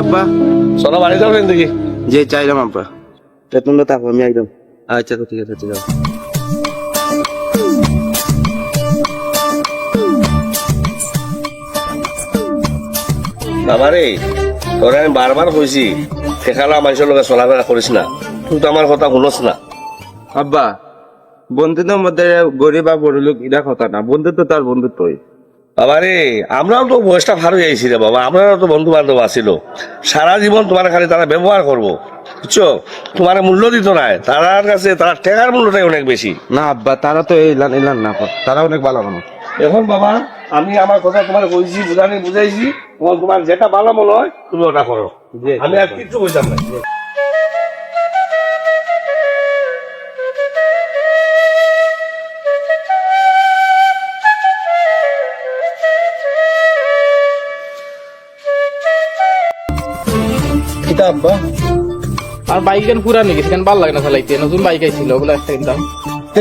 আব্বা চলো বাড়ি যাবেন দেখি। যে চাইলাম আব্বা তোমরা থাকো আমি একদম আচ্ছা ঠিক আছে ঠিক আছে বাবারে তোরা আমি বারবার কইছি সেখানে মানুষের লোক চলাফেরা করিস না, তুই তো আমার কথা শুনস না। আব্বা বন্ধুদের মধ্যে গরিব আর বড় লোক এটা কথা না, বন্ধুত্ব তার বন্ধুত্বই। বাবারে আমরাও তো বয়সটা ভালো যাইছি রে বাবা, আমরাও তো বন্ধু বান্ধব আছিল, সারা জীবন তোমার খালি তারা ব্যবহার করবো বুঝছো, তোমার মূল্য দিত না, তার কাছে তার টাকার মূল্যটাই অনেক বেশি। না আব্বা তারা তো এলান এলান না, তারা অনেক ভালো মানুষ। এখন বাবা আমি আমার কথা তোমার কইছি, বুঝাইছি, তোমার যেটা ভালো মনে হয় তুমি ওটা করো, আমি আর কিছু বুঝলাম না। কিতা আব্বা আর বাইক কেন পুরা নিয়ে গেছে, কেন ভাল লাগে না চালাইতে, নতুন বাইক আইছিল ওগুলো একটা কিনতাম।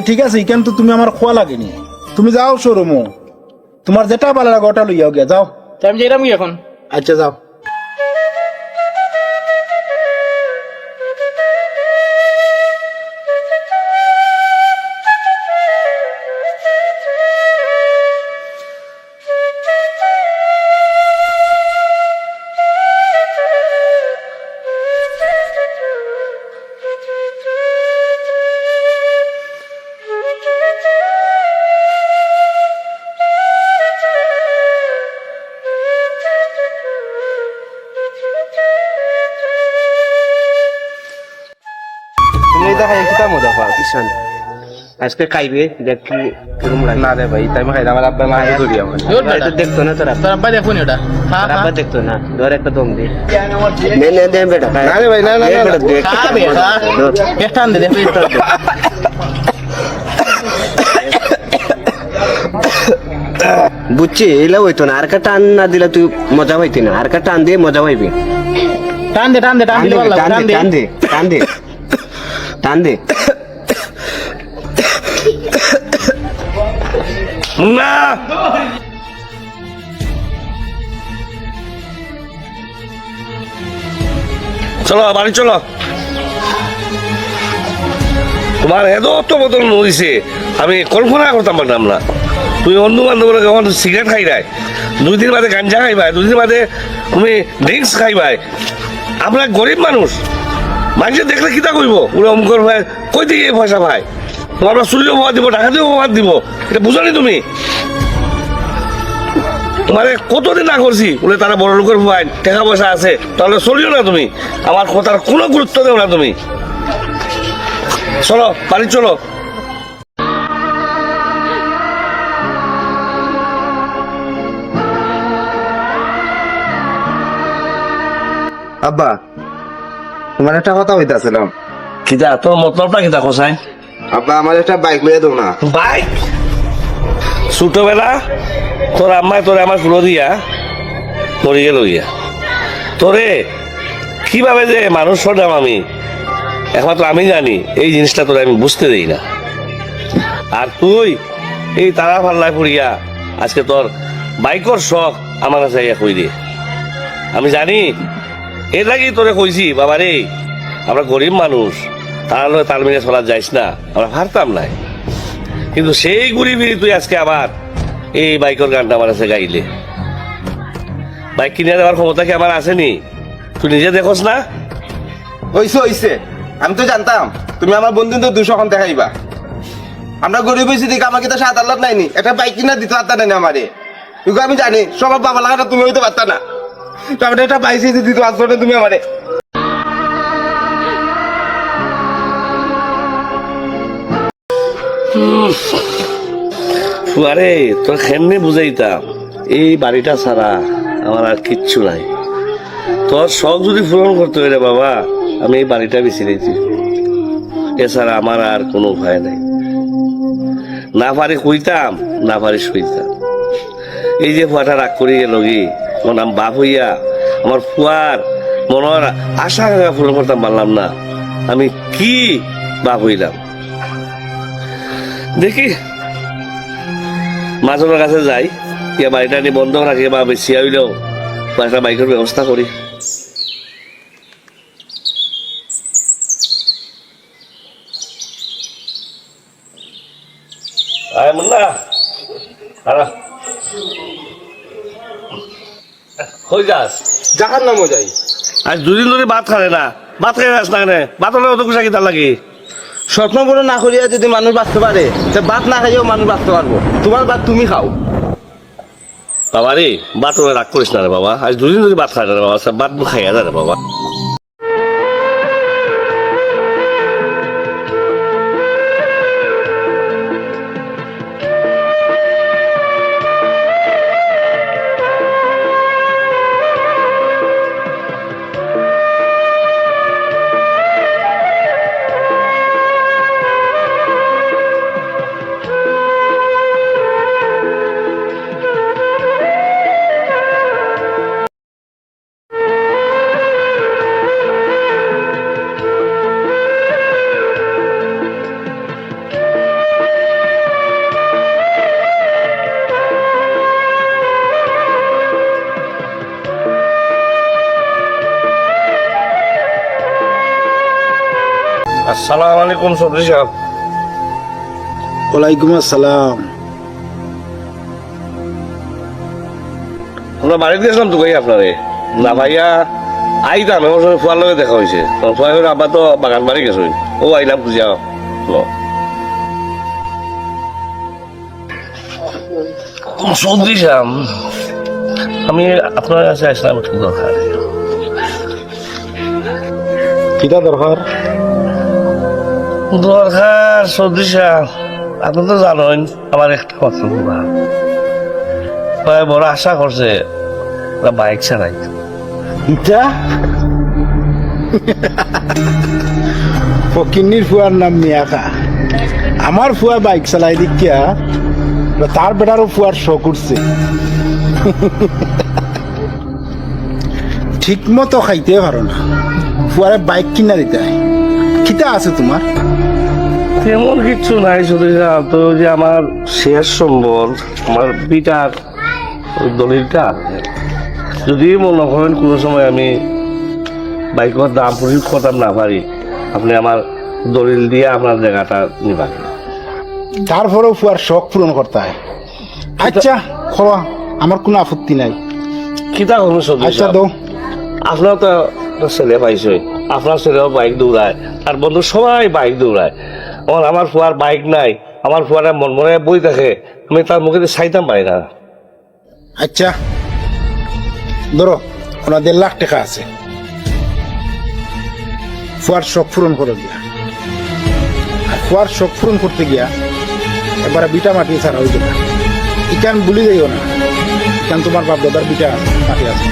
ঠিক আছে ইখান তো তুমি আমার খোয়া লাগেনি, তুমি যাও শোরুমও, তোমার যেটা ভালো লাগে ওটা লইয়াও গিয়া যাও। তাই আমি যাইলাম কি এখন? আচ্ছা যাও। তুমি এটা খাই কিতা মজা পাও কিষান আজকে খাইবে দেখি কিরম লাগে। না রে ভাই তাই আমি খাই আমার আব্বা মা হাতে ধরি আমার জোর বেটা। তো দেখতো না তোরা, তোর আব্বা দেখুন ওটা। হ্যাঁ তোর আব্বা দেখতো না, ধর একটা দম দে নে দে বেটা। না রে ভাই, না না না, দেখ খা বেটা, পেছান দে দেখি। বুঝছি এলা হইতো না, আর কা টান না দিলে তুই মজা পাইতি না, আর কা টান দিয়ে মজা পাইবি। টান দে টান দে টান দে ভালো টান টান দে দে টান দে টান দে টান দে না চলো বাড়ি চলো, তোমার এত বদল হয়েছে আমি কল্পনা করতাম পারতাম না। তুমি বন্ধু বান্ধব যখন সিগারেট খাই নাই, 2 দিন বাদে গাঞ্জা খাইবাই, 2 দিন বাদে তুমি ড্রিঙ্কস খাইবাই। আমরা গরিব মানুষ, মানুষের দেখলে কিতা কইব, ওরা অমুকর ভাই কই থেকে এই পয়সা ভাই, আমরা চুরিও প্রভাব দিব, টাকা দিয়েও প্রভাব দিব, এটা বুঝো নি তুমি? তোমার কতদিন না করছি বলে তারা বড় লোকের ভাই টাকা পয়সা আছে, তাহলে চলিও না তুমি, আমার কথার কোনো গুরুত্ব দেও না তুমি। চলো বাড়ি চলো। আব্বা তোমার একটা কথা হইতাছিলাম। কিতা তোর মতলবটা কিতা কোসাই? আব্বা আমার একটা বাইক লইয়া দাও না। বাইক? ছোটবেলা তোর আম্মায় তোরে আমার ফুলো দিয়া মরি গেল গিয়া, তোরে কিভাবে যে মানুষ হলাম আমি একমাত্র আমি জানি, এই জিনিসটা তোরে আমি বুঝতে দেই না। আর তুই এই তারা ফাল্লায় পড়িয়া আজকে তোর বাইকর শখ আমার কাছে কই দিয়ে, আমি জানি এর আগেই তোরে কইছি বাবা রে, আমরা গরিব মানুষ, তার মেয়ে চলা যাইস না, আমরা পারতাম নাই, কিন্তু সেই ঘুরি ফিরি তুই আজকে আবার এই বাইকের গানটা আমার কাছে গাইলে। বাইক কিনে দেওয়ার ক্ষমতা কি আমার আসেনি? তুই নিজে দেখোস না? হইছে আমি তো জানতাম তুমি আমার বন্ধু তো 200 খন দেখাইবা। আমরা গরিব হয়েছি দেখে আমাকে তো 7 লাখ নাইনি, একটা বাইক কিনা দিতে পারতা না আমারে, কিন্তু আমি জানি সবার বাবা লাগাটা তুমি হইতে পারতা না, তো আমরা একটা বাইক দিতে পারছো না তুমি আমারে। আরে তোর কেমনে বুঝাইতাম, এই বাড়িটা ছাড়া আমার আর কিচ্ছু নাই, তোর শখ যদি পূরণ করতে হইলে বাবা আমি এই বাড়িটা বেছে নিয়েছি, এছাড়া আমার আর কোনো উপায় নাই। না পারি কইতাম, না পারি শুইতাম। এই যে ফুয়াটা রাগ করে গেল কি, ওর নাম বাপ হইয়া আমার ফুয়ার মনের আশা পূরণ করতাম পারলাম না, আমি কি বাপ হইলাম। দেখি মাঝনের কাছে যাই, বাড়িটা নিয়ে বন্ধ রাখি বা বেশি হইলেও একটা বাইকের ব্যবস্থা করি। আয় মুন্না আরা কই যাস জাহান নামও যাই। আজ দুদিন ধরে ভাত খালে না, ভাত খাই যাস না কেন? ভাত হলে অত কুসা কিতার লাগে? স্বপ্ন পূরণ না করিয়া যদি মানুষ বাঁচতে পারে, তা ভাত না খাইও মানুষ বাঁচতে পারবো। তোমার ভাত তুমি খাও। বাবা রে, ভাত হলে রাগ করিস না রে বাবা। আজ দুদিন ধরে ভাত খাই না রে বাবা, ভাত খাইয়া যা রে বাবা। আসসালামু আলাইকুম চৌধুরী সাহেব। ওয়ালাইকুম আসসালাম। আমরা বাড়িতে গেছিলাম তো ভাই আপনারে না ভাইয়া আইতাম আমার সঙ্গে ফুয়ার লগে দেখা হয়েছে। ফুয়ার আব্বা তো বাগান বাড়ি গেছে, ও আইলাম খুঁজিয়া চৌধুরী সাহেব। আমি আপনার কাছে আসলাম একটু দরকার। কিটা দরকার? দরকার চৌধুরী সাহেব, আপনি তো জানেন আমার একটা কথা ভাই বড় আশা করছে বাইক চালাই। ইটা ফকিন্নির ফুয়ার নাম মিয়াকা। আমার ফুয়া বাইক চালাই দেখিয়া তার বেটারও ফুয়ার শখ উঠছে। ঠিক মতো খাইতে পারো না, ফুয়ারে বাইক কিনা দিতে হয়। কিতা আছে তোমার? তেমন কিছু নাই চৌধুরী সাহেব, তো যে আমার শেষ সম্বল আমার বিটার দলিলটা আছে। যদি মনে করেন কোনো সময় আমি বাইকের দাম পরিশোধ করতাম না পারি, আপনি আমার দলিল দিয়ে আপনার জায়গাটা নিবান। তারপরেও ফুয়ার শখ পূরণ করতে হয়। আচ্ছা খোয়া, আমার কোনো আপত্তি নাই। কিতা করবো চৌধুরী আচ্ছা সাহেব, দো। আপনার তো ছেলে পাইছে, আপনার ছেলেও বাইক দৌড়ায় আর বন্ধু সবাই বাইক দৌড়ায়। আমার ফুয়ার বাইক নাই, আমার ফুয়ারা মন মনে বই থাকে, আমি তার মুখে দিয়ে চাইতাম পারি না। আচ্ছা ধরো, ওনার 1.5 লাখ টাকা আছে, ফুয়ার শখ পূরণ করে দিয়া। আর ফুয়ার শখ পূরণ করতে গিয়া এবারে বিটা মাটি ছাড়া হইতে না। ইকান ভুলি যাইও না, ইকান তোমার বাপ দাদার বিটা মাটি আছে।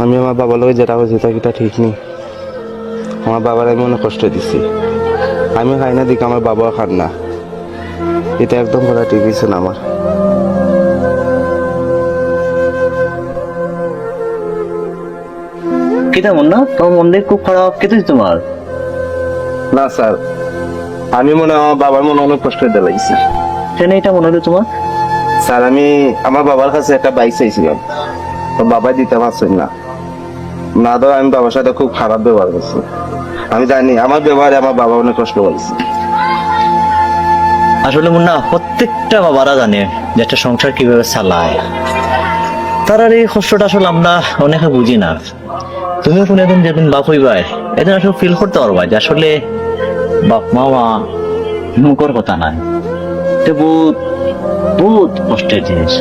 আমি আমার বাবার লগে যেটা হয়েছে তা কিটা ঠিক নেই। আমার বাবার আমি অনেক কষ্ট দিচ্ছি। আমি খাই না দিকে আমার বাবাও খান না, এটা একদম করা ঠিক হয়েছে না আমার। কিতা মন না তোমার মন দিয়ে খুব খারাপ কেটে তোমার? না স্যার, আমি মনে হয় আমার বাবার মনে অনেক কষ্ট দিতে লাগছে। কেন এটা মনে হলো তোমার? স্যার আমি আমার বাবার কাছে একটা বাইক চাইছিলাম, তো বাবা দিতে পারছেন না। না ধর আমি বাবার সাথে খুব খারাপ ব্যবহার করছি। আমি জানি আমার ব্যবহারে আমার বাবা অনেক কষ্ট পাইছে। আসলে মুন্না, প্রত্যেকটা বাবারা জানে যে একটা সংসার কিভাবে চালায়। তার এই কষ্টটা আসলে আমরা অনেকে বুঝি না। তুমি কোন একদিন যেদিন বাপ হইবাই এদিন আসলে ফিল করতে পারবা যে আসলে বাপ মামা মুখর কথা নাই, এটা বহুত বহুত কষ্টের জিনিস।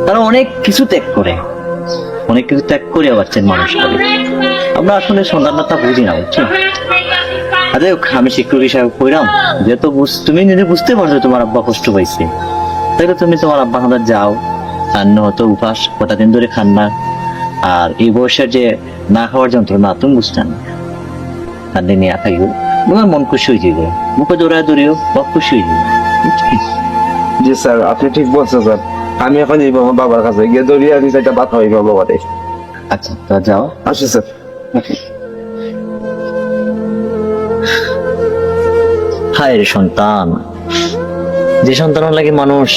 তারা অনেক কিছু ত্যাগ করে, অনেক কিছু ত্যাগ করে আবার মানুষ করে। আমরা আসলে সন্তানটা বুঝি না, বুঝছো? আরে আমি শিক্ষক হিসাবে কইরাম, যেহেতু তুমি নিজে বুঝতে পারছো তোমার আব্বা কষ্ট পাইছে, তাহলে তুমি তোমার আব্বা খানার যাও, আর হয়তো উপাস কটা দিন ধরে খান না। আর এই বয়সের যে না খাওয়ার যন্ত্রণা তুমি বুঝতেন না, আর দিন খাইও তোমার মন খুশি হয়ে যাবে, মুখে দৌড়ায় দৌড়িও বা খুশি হয়ে যাবে। জি স্যার, আপনি ঠিক বলছেন স্যার। আমি এখন এই আমার বাবার কাছে গিয়ে দৌড়িয়ে আমি সেটা বাদ হইব বাবারে। আচ্ছা তো যাও। আসি স্যার। হায় রে সন্তান, যে সন্তানের লাগে মানুষ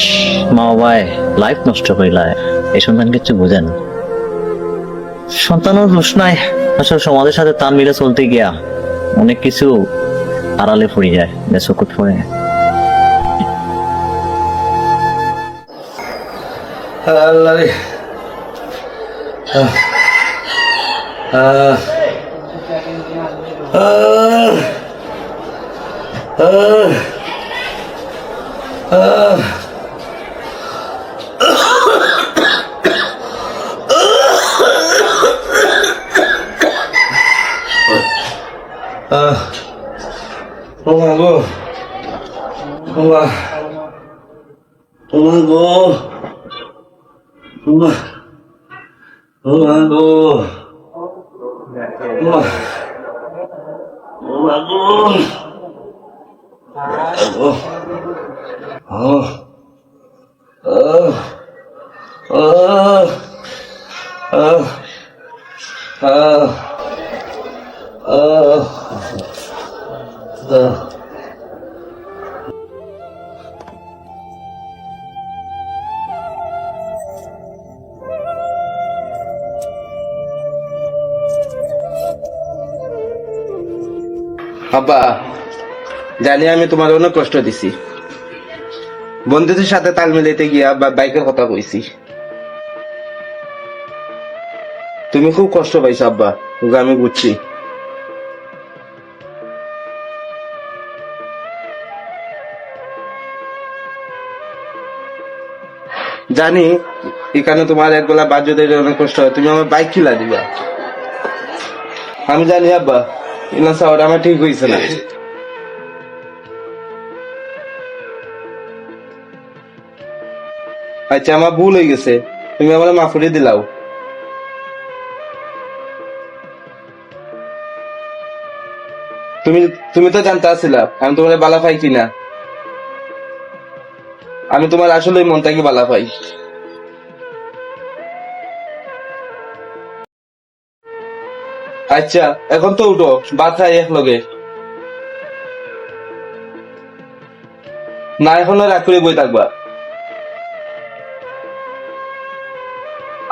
মা বাবায় লাইফ নষ্ট করিলায়, এই সন্তান কিছু বুঝেন। সন্তানের দোষ নাই, আসলে সমাজের সাথে তাল মিলে চলতে গিয়া অনেক কিছু আড়ালে পড়ে যায়, চকুত পড়ে। আল্লাহ রে। আব্বা, জানি আমি তোমার অনেক কষ্ট দিছি, বন্ধুদের সাথে তাল মিলাইতে গিয়া বাইকের কথা কইছি। তুমি খুব কষ্ট পাইছো আব্বা, ওকে আমি বুঝছি। জানি এখানে তোমার একবেলা বাজ্যদের অনেক কষ্ট হয়, তুমি আমার বাইক কিলা দিবা। আমি জানি আব্বা, ইনা সাওয়ার আমার ঠিক হয়েছে না। আচ্ছা আমার ভুল হয়ে গেছে, তুমি আমার মাফ করে দিলাও। তুমি তো জানতে আসছিলা আমি তোমার বালা পাই কিনা। আমি তোমার আসলে মনটাকে বালা পাই। আচ্ছা এখন তো উঠো, ভাত খাই এক লগে। না এখন রাগ করে বই থাকবা।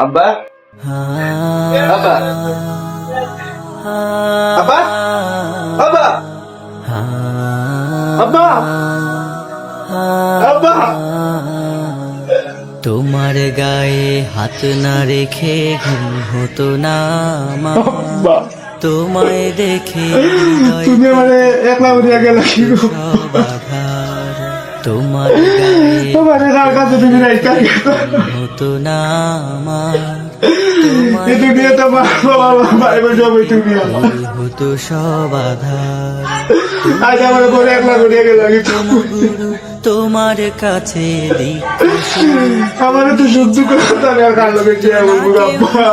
আব্বা, আব্বা, আব্বা, আব্বা, আব্বা, আব্বা। তোমার গায়ে হাত না রেখে ঘুম হতো না আমার। তোমায় দেখে তুমি আমারে একলা উড়িয়া গেল কি গো? সব আঘাত তোমার গায়ে তোমারে কার কাছে তুমি রাইখা গেছো? ঘুম হতো না আমার। এই দুনিয়া তো বাবা ভাই বোন সবই তুমি আমার। তোমার হতো সব আধার। আজ আমার ঘরে একলা উড়িয়া গেল কি? গুরু তোমার কাছে আমার তো সহ্য করতে আমি আর কার লগে কি বলবো আব্বা?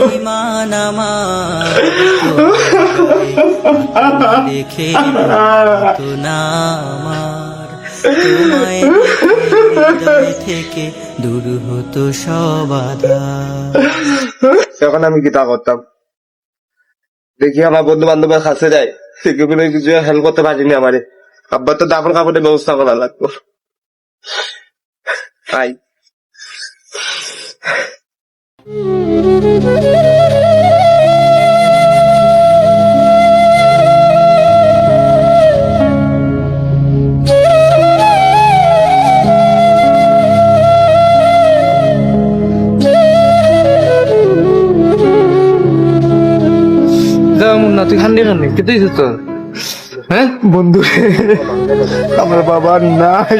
অভিমান আমার দেখে তো না আমার। তোমায় হৃদয় থেকে দূর হতো সব আধার। তখন আমি গীতা করতাম, দেখি আমার বন্ধু বান্ধবের কাছে যায়, সেগুলো কিছু হেল্প করতে পারিনি আমারে। আব্বা তো দাফন কাপড়ের ব্যবস্থা করা লাগতো। আই যা মুন্না, তুই খান্নি খান্নি কেটে দিছিস তোর? হ্যাঁ বন্ধু রে, আমার বাবা নাই।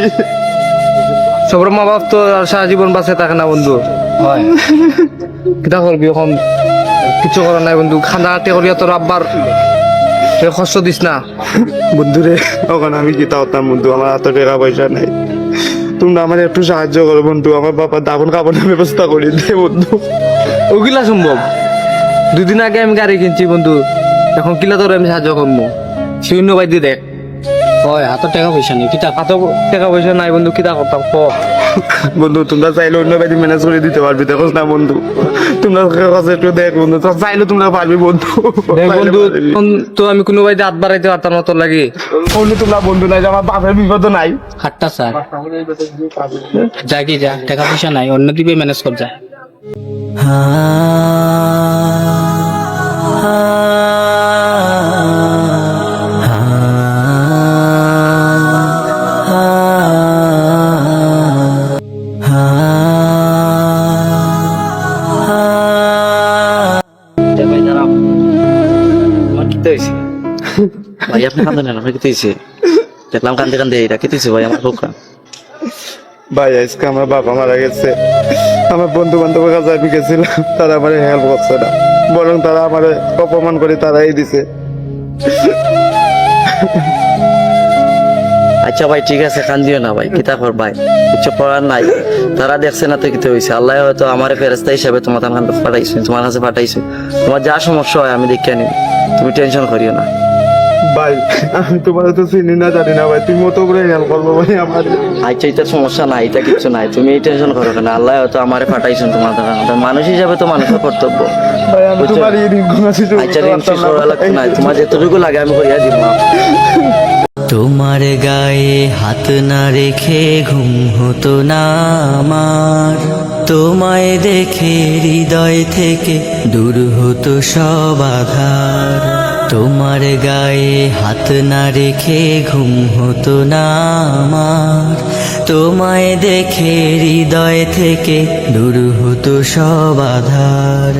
সবার মা বাপ তো আর সারা জীবন বাঁচে থাকে না বন্ধু। হয় কিতা করবি এখন, কিছু করার নাই বন্ধু। খান্দা হাতে করিয়া তোর আব্বার কষ্ট দিস না বন্ধু রে, ওখানে আমি গীতা হতাম বন্ধু, আমার হাতে টাকা পয়সা নাই। তোমরা আমার একটু সাহায্য করো বন্ধু, আমার বাবা দাফন কাপড়ের ব্যবস্থা করে দে বন্ধু। ওগুলা সম্ভব? 2 দিন আগে আমি গাড়ি কিনছি বন্ধু, এখন কিলা তোর আমি সাহায্য করবো? শূন্য বাই দিয়ে দেখ। হয় হাতত টাকা পয়সা নেই কিতা হাতত টাকা পয়সা নাই বন্ধু কিতা করতাম ক বন্ধু তোমরা চাইলে অন্য বাড়ি ম্যানেজ করে দিতে পারবি দেখো না বন্ধু তোমরা কাছে একটু দেখ বন্ধু তো চাইলে তোমরা পারবি বন্ধু দেখ বন্ধু এখন তো আমি কোনো বাইতে হাত বাড়াইতে পারতাম না তোর লাগে অন্য তোমরা বন্ধু নাই যে আমার বাপের বিপদ নাই হাটটা স্যার যা কি যা টাকা পয়সা নাই অন্য দিকে ম্যানেজ কর যা ভাই দাঁড়াও আমার কি হয়েছে ভাই আপনি কান্দেন না আপনার কি হয়েছে দেখলাম কান্দে কান্দে এটা কি হয়েছে ভাই আমার বোকা ভাই আজকে আমার বাবা মারা গেছে আমার বন্ধু বান্ধবের কাছে আমি গেছিলাম তারা আমার হেল্প করছে না বরং তারা আমার অপমান করে তারাই দিছে আচ্ছা ভাই ঠিক আছে কান্দিও না ভাই কিতা কর ভাই কিছু করার নাই তারা দেখছে না তো কি হয়েছে আল্লাহ হয়তো আমার ফেরেস্তা হিসাবে তোমার পাঠাইছে তোমার কাছে পাঠাইছে তোমার যা সমস্যা হয় আমি দেখে নিব তুমি টেনশন করিও না ভাই আমি তোমার তো চিনি না জানি না ভাই তুমি মতো করে হেল্প করবো ভাই আমার আচ্ছা এটা সমস্যা নাই এটা কিছু নাই তুমি এই টেনশন করো কেন আল্লাহ হয়তো আমারে পাঠাইছেন তোমার দ্বারা মানুষ হিসাবে তো মানুষের কর্তব্য ভাই আমি বুঝছো? তোমার এই ঋণ আছে আচ্ছা ঋণ শেষ করা লাগবে না তোমার যেটুকু লাগে আমি করিয়া দিব না তোমার গায়ে হাত না রেখে ঘুম হতো না আমার তোমায় দেখে হৃদয় থেকে দূর হতো সব আধার তোমার গায়ে হাত না রেখে ঘুম হতো না আমার তোমায় দেখে হৃদয় থেকে দূর হতো সব আধার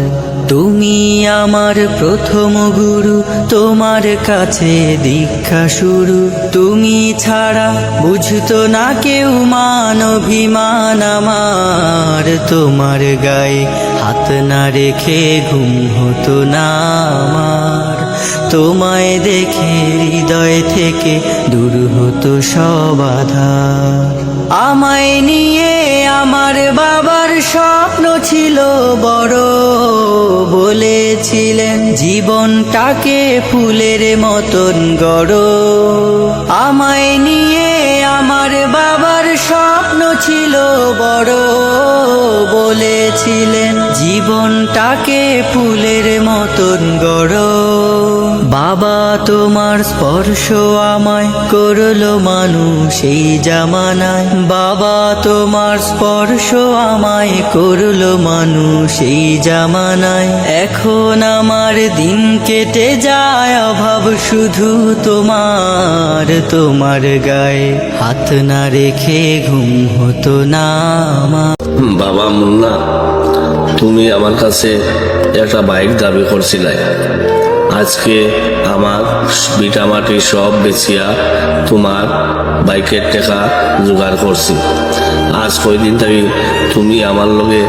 তুমি আমার প্রথম গুরু তোমার কাছে দীক্ষা শুরু তুমি ছাড়া বুঝতো না কেউ মান অভিমান আমার তোমার গায়ে হাত না রেখে ঘুম হতো না আমার তোমায় দেখে হৃদয় থেকে দূর হতো সব আধার আমায় নিয়ে আমার বাবার স্বপ্ন ছিল বড় বলেছিলেন জীবনটাকে ফুলের মতন গড় আমায় নিয়ে আমার বাবার স্বপ্ন ছিল বড় বলেছিলেন জীবনটাকে ফুলের মতন গড় বাবা তোমার স্পর্শ আমায় করলো মানুষ এই জামানায় বাবা তোমার স্পর্শ আমায় করলো মানুষ এই জামানায় এখন আমার দিন কেটে যায় অভাব শুধু তোমার গায়ে হাত না রেখে ঘুম হতো না আমার বাবা মুন্না তুমি আমার কাছে একটা বাইক দাবি করছিলে আজকে আমার ভিটামাটি সব বেচিয়া তোমার বাইকের টাকা জোগাড় করছি আজ কয়দিন থাকি তুমি আমার লগে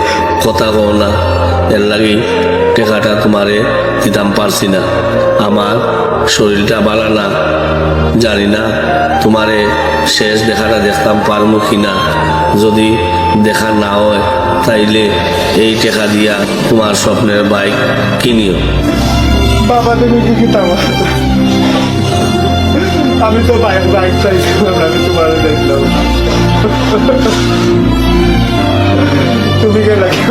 কথা কও না এর লাগি টাকাটা তোমারে দিতাম পারছি না আমার শরীরটা ভালো না জানি না তোমারে শেষ দেখাটা দেখতাম পারবো কিনা যদি দেখা না হয় তাইলে এই টাকা দিয়া তোমার স্বপ্নের বাইক কিনিও বাবা তুমি কি আমার আমি তো বাইক চাইছিলাম আমি তোমার দেখলাম তুমি কে লাগে